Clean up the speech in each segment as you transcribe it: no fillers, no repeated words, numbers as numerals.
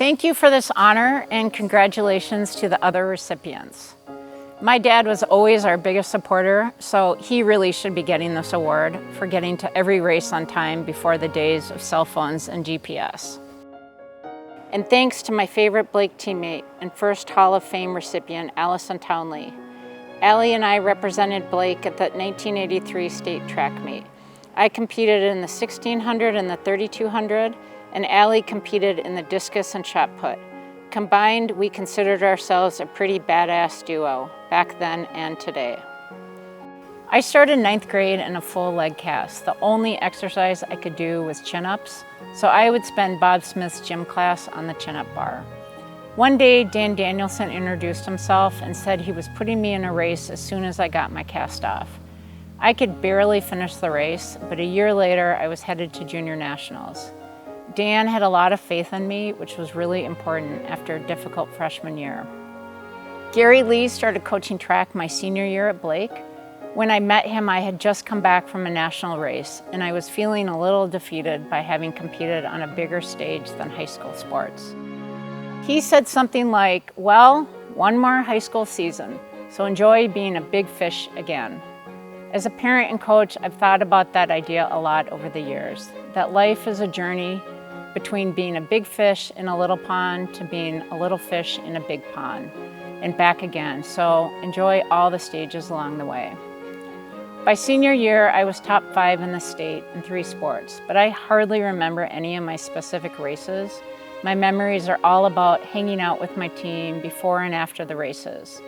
Thank you for this honor and congratulations to the other recipients. My dad was always our biggest supporter, so he really should be getting this award for getting to every race on time before the days of cell phones and GPS. And thanks to my favorite Blake teammate and first Hall of Fame recipient, Allison Townley. Allie and I represented Blake at the 1983 state track meet. I competed in the 1600 and the 3200, and Allie competed in the discus and shot put. Combined, we considered ourselves a pretty badass duo, back then and today. I started 9th grade in a full leg cast. The only exercise I could do was chin-ups, so I would spend Bob Smith's gym class on the chin-up bar. One day, Dan Danielson introduced himself and said he was putting me in a race as soon as I got my cast off. I could barely finish the race, but a year later, I was headed to junior nationals. Dan had a lot of faith in me, which was really important after a difficult freshman year. Gary Lee started coaching track my senior year at Blake. When I met him, I had just come back from a national race, and I was feeling a little defeated by having competed on a bigger stage than high school sports. He said something like, "Well, one more high school season, so enjoy being a big fish again." As a parent and coach, I've thought about that idea a lot over the years, that life is a journey between being a big fish in a little pond to being a little fish in a big pond, and back again, so enjoy all the stages along the way. By senior year, I was top 5 in the state in 3 sports, but I hardly remember any of my specific races. My memories are all about hanging out with my team before and after the races.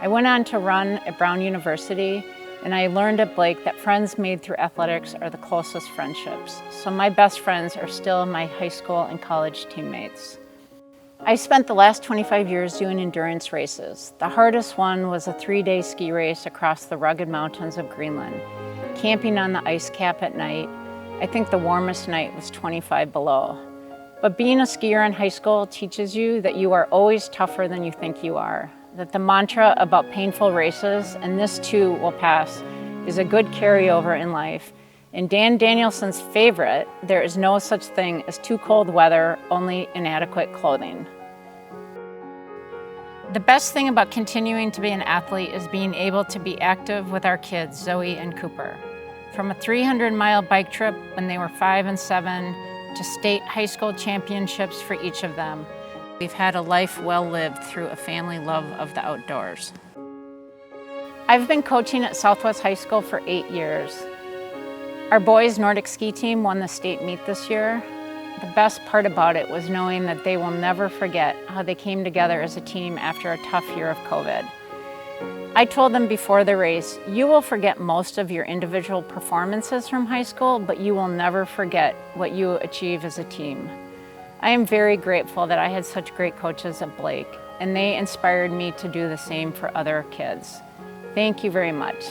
I went on to run at Brown University, and I learned at Blake that friends made through athletics are the closest friendships. So my best friends are still my high school and college teammates. I spent the last 25 years doing endurance races. The hardest one was a 3-day ski race across the rugged mountains of Greenland, camping on the ice cap at night. I think the warmest night was 25 below. But being a skier in high school teaches you that you are always tougher than you think you are, that the mantra about painful races, and this too will pass, is a good carryover in life. And Dan Danielson's favorite, there is no such thing as too cold weather, only inadequate clothing. The best thing about continuing to be an athlete is being able to be active with our kids, Zoe and Cooper. From a 300-mile bike trip when they were 5 and 7 to state high school championships for each of them, we've had a life well lived through a family love of the outdoors. I've been coaching at Southwest High School for 8 years. Our boys' Nordic ski team won the state meet this year. The best part about it was knowing that they will never forget how they came together as a team after a tough year of COVID. I told them before the race, you will forget most of your individual performances from high school, but you will never forget what you achieve as a team. I am very grateful that I had such great coaches at Blake, and they inspired me to do the same for other kids. Thank you very much.